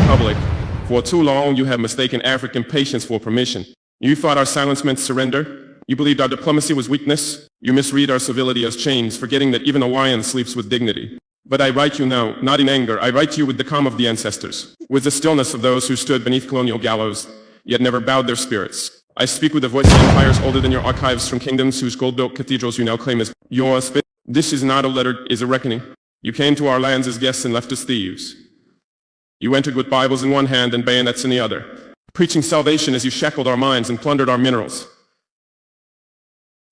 public. For too long, you have mistaken African patience for permission. You thought our silence meant surrender. You believed our diplomacy was weakness. You misread our civility as chains, forgetting that even a lion sleeps with dignity. But I write you now, not in anger. I write you with the calm of the ancestors, with the stillness of those who stood beneath colonial gallows, yet never bowed their spirits. I speak with the voice of empires older than your archives, from kingdoms whose gold-built cathedrals you now claim as yours. This is not a letter, it is a reckoning. You came to our lands as guests and left as thieves. You entered with Bibles in one hand and bayonets in the other, preaching salvation as you shackled our minds and plundered our minerals.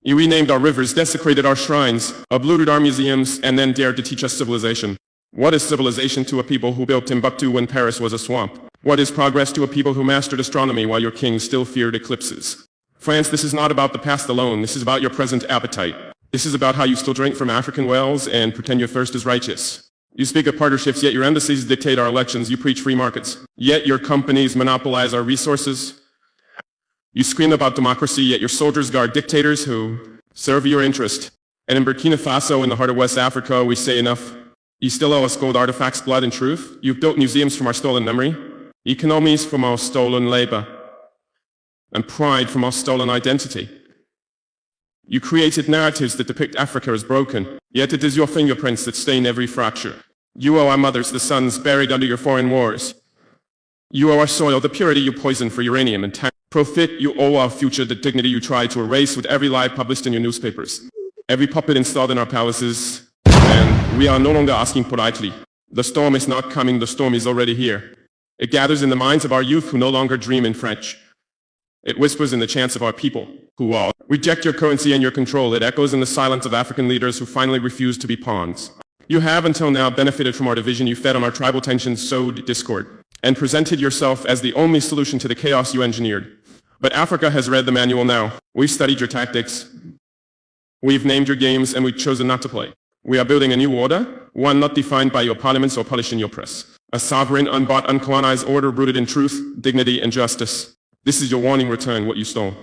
You renamed our rivers, desecrated our shrines, uploaded our museums, and then dared to teach us civilization. What is civilization to a people who built Timbuktu when Paris was a swamp? What is progress to a people who mastered astronomy while your king still feared eclipses? France, this is not about the past alone. This is about your present appetite. This is about how you still drink from African wells and pretend your thirst is righteous. You speak of partnerships, yet your embassies dictate our elections. You preach free markets, yet your companies monopolize our resources. You scream about democracy, yet your soldiers guard dictators who serve your interest. And in Burkina Faso, in the heart of West Africa, we say enough. You still owe us gold artifacts, blood, and truth. You've built museums from our stolen memory, economies from our stolen labor, and pride from our stolen identity. You created narratives that depict Africa as broken, yet it is your fingerprints that stain every fracture. You owe our mothers the sons buried under your foreign wars. You owe our soil the purity you poisoned for uranium and profit. You owe our future the dignity you tried to erase with every lie published in your newspapers, every puppet installed in our palaces. And we are no longer asking politely. The storm is not coming, the storm is already here. It gathers in the minds of our youth who no longer dream in French. It whispers in the chants of our people who all reject your currency and your control. It echoes in the silence of African leaders who finally refuse to be pawns. You have until now benefited from our division. You fed on our tribal tensions, sowed discord, and presented yourself as the only solution to the chaos you engineered. But Africa has read the manual now. We've studied your tactics. We've named your games, and we've chosen not to play. We are building a new order, one not defined by your parliaments or polished in your press. A sovereign, unbought, uncolonized order rooted in truth, dignity, and justice. This is your warning. Return what you stole.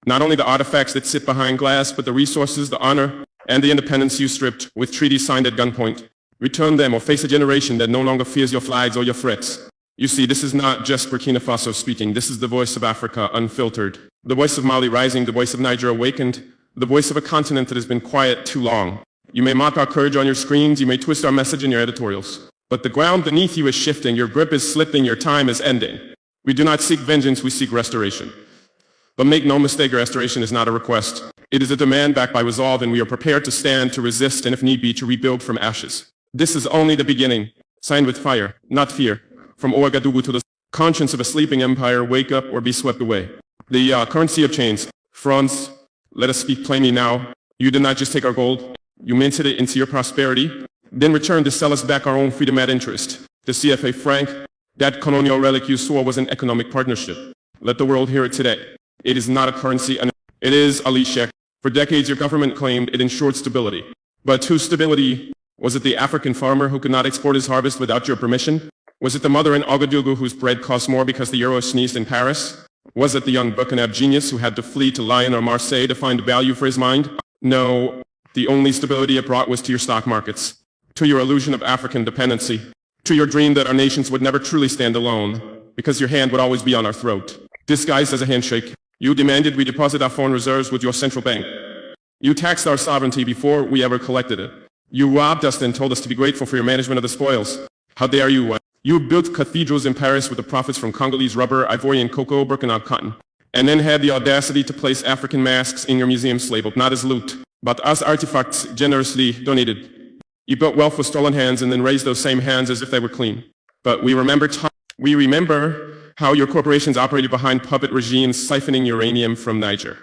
Not only the artifacts that sit behind glass, but the resources, the honor, and the independence you stripped with treaties signed at gunpoint. Return them or face a generation that no longer fears your flags or your threats. You see, this is not just Burkina Faso speaking. This is the voice of Africa, unfiltered. The voice of Mali rising, the voice of Niger awakened, the voice of a continent that has been quiet too long. You may mock our courage on your screens, you may twist our message in your editorials, but the ground beneath you is shifting, your grip is slipping, your time is ending. We do not seek vengeance, we seek restoration. But make no mistake, restoration is not a request. It is a demand backed by resolve, and we are prepared to stand, to resist, and if need be, to rebuild from ashes. This is only the beginning. Signed with fire, not fear. From Ouagadougou to the conscience of a sleeping empire, wake up or be swept away. The currency of chains. France, let us speak plainly now. You did not just take our gold. You minted it into your prosperity, then returned to sell us back our own freedom at interest. The CFA franc, that colonial relic you swore was an economic partnership. Let the world hear it today. It is not a currency, it is a sheikh. For decades your government claimed it ensured stability. But whose stability? Was it the African farmer who could not export his harvest without your permission? Was it the mother in Ouagadougou whose bread cost more because the euro sneezed in Paris? Was it the young Burkinab genius who had to flee to Lyon or Marseille to find value for his mind? No. The only stability it brought was to your stock markets, to your illusion of African dependency, to your dream that our nations would never truly stand alone, because your hand would always be on our throat. Disguised as a handshake, you demanded we deposit our foreign reserves with your central bank. You taxed our sovereignty before we ever collected it. You robbed us and told us to be grateful for your management of the spoils. How dare you? You built cathedrals in Paris with the profits from Congolese rubber, Ivorian cocoa, Burkina cotton, and then had the audacity to place African masks in your museums labeled not as loot, but as artifacts generously donated. You built wealth with stolen hands and then raised those same hands as if they were clean. But we remember how your corporations operated behind puppet regimes siphoning uranium from Niger,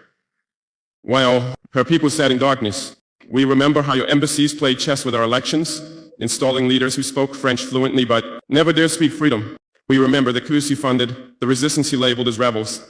while her people sat in darkness. We remember how your embassies played chess with our elections, installing leaders who spoke French fluently but never dared speak freedom. We remember the coups you funded, the resistance you labeled as rebels,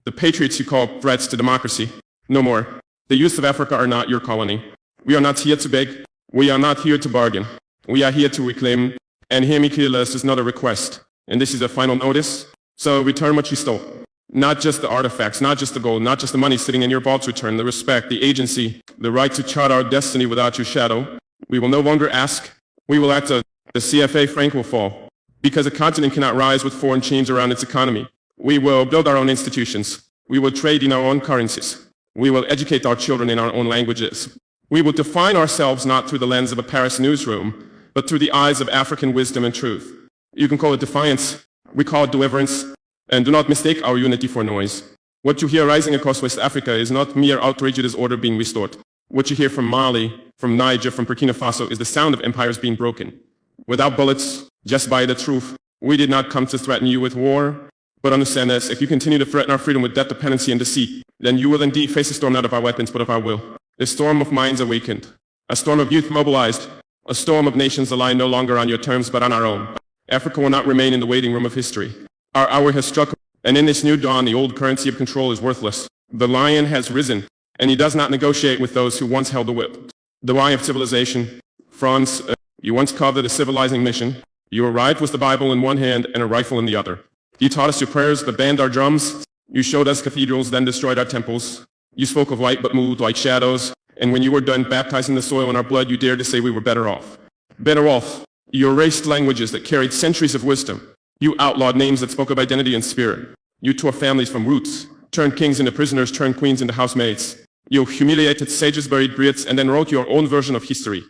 the patriots you called threats to democracy. No more. The youth of Africa are not your colony. We are not here to beg. We are not here to bargain. We are here to reclaim. And hear me clearly, this is not a request. And this is a final notice. So return what you stole. Not just the artifacts, not just the gold, not just the money sitting in your vaults. Return the respect, the agency, the right to chart our destiny without your shadow. We will no longer ask. We will act. The CFA franc will fall. Because a continent cannot rise with foreign chains around its economy. We will build our own institutions. We will trade in our own currencies. We will educate our children in our own languages. We will define ourselves not through the lens of a Paris newsroom, but through the eyes of African wisdom and truth. You can call it defiance. We call it deliverance. And do not mistake our unity for noise. What you hear rising across West Africa is not mere outrage, it is order being restored. What you hear from Mali, from Niger, from Burkina Faso is the sound of empires being broken. Without bullets, just by the truth. We did not come to threaten you with war, but understand this, if you continue to threaten our freedom with debt, dependency, and deceit, then you will indeed face a storm not of our weapons, but of our will. A storm of minds awakened. A storm of youth mobilized. A storm of nations aligned no longer on your terms, but on our own. Africa will not remain in the waiting room of history. Our hour has struck, and in this new dawn, the old currency of control is worthless. The lion has risen, and he does not negotiate with those who once held the whip. The lie of civilization. France, you once called it a civilizing mission. You arrived with the Bible in one hand and a rifle in the other. You taught us your prayers, but banned our drums. You showed us cathedrals, then destroyed our temples. You spoke of light, but moved like shadows. And when you were done baptizing the soil in our blood, you dared to say we were better off. Better off. You erased languages that carried centuries of wisdom. You outlawed names that spoke of identity and spirit. You tore families from roots, turned kings into prisoners, turned queens into housemaids. You humiliated sages, buried griots, and then wrote your own version of history,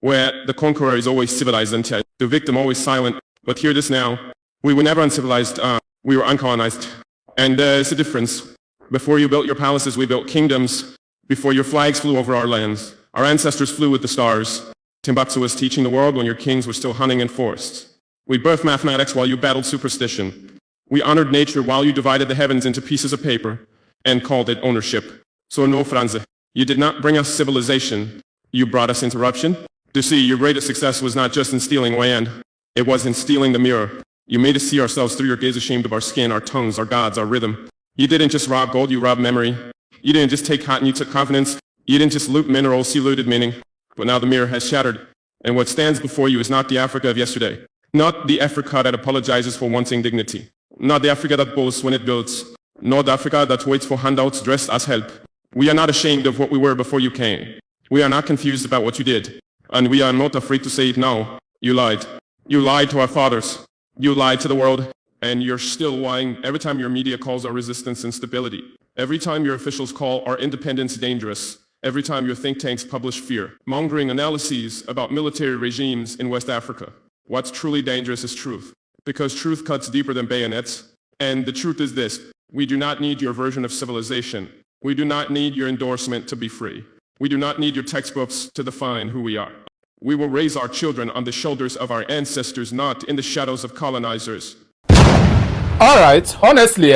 where the conqueror is always civilized and the victim always silent. But hear this now. We were never uncivilized, we were uncolonized. And there's a difference. Before you built your palaces, we built kingdoms. Before your flags flew over our lands, our ancestors flew with the stars. Timbuktu was teaching the world when your kings were still hunting in forests. We birthed mathematics while you battled superstition. We honored nature while you divided the heavens into pieces of paper and called it ownership. So no, Franze, you did not bring us civilization. You brought us interruption. To see, your greatest success was not just in stealing land. It was in stealing the mirror. You made us see ourselves through your gaze, ashamed of our skin, our tongues, our gods, our rhythm. You didn't just rob gold, you robbed memory. You didn't just take cotton, you took confidence. You didn't just loot minerals, you looted meaning. But now the mirror has shattered. And what stands before you is not the Africa of yesterday. Not the Africa that apologizes for wanting dignity. Not the Africa that boasts when it builds. Not the Africa that waits for handouts dressed as help. We are not ashamed of what we were before you came. We are not confused about what you did. And we are not afraid to say it now. You lied. You lied to our fathers. You lied to the world. And you're still lying every time your media calls our resistance instability. Every time your officials call our independence dangerous. Every time your think tanks publish fear-mongering analyses about military regimes in West Africa. What's truly dangerous is truth. Because truth cuts deeper than bayonets. And the truth is this. We do not need your version of civilization. We do not need your endorsement to be free. We do not need your textbooks to define who we are. We will raise our children on the shoulders of our ancestors, not in the shadows of colonizers. Alright, honestly,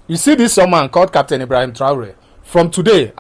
you see this someone called Captain Ibrahim Taore. From today,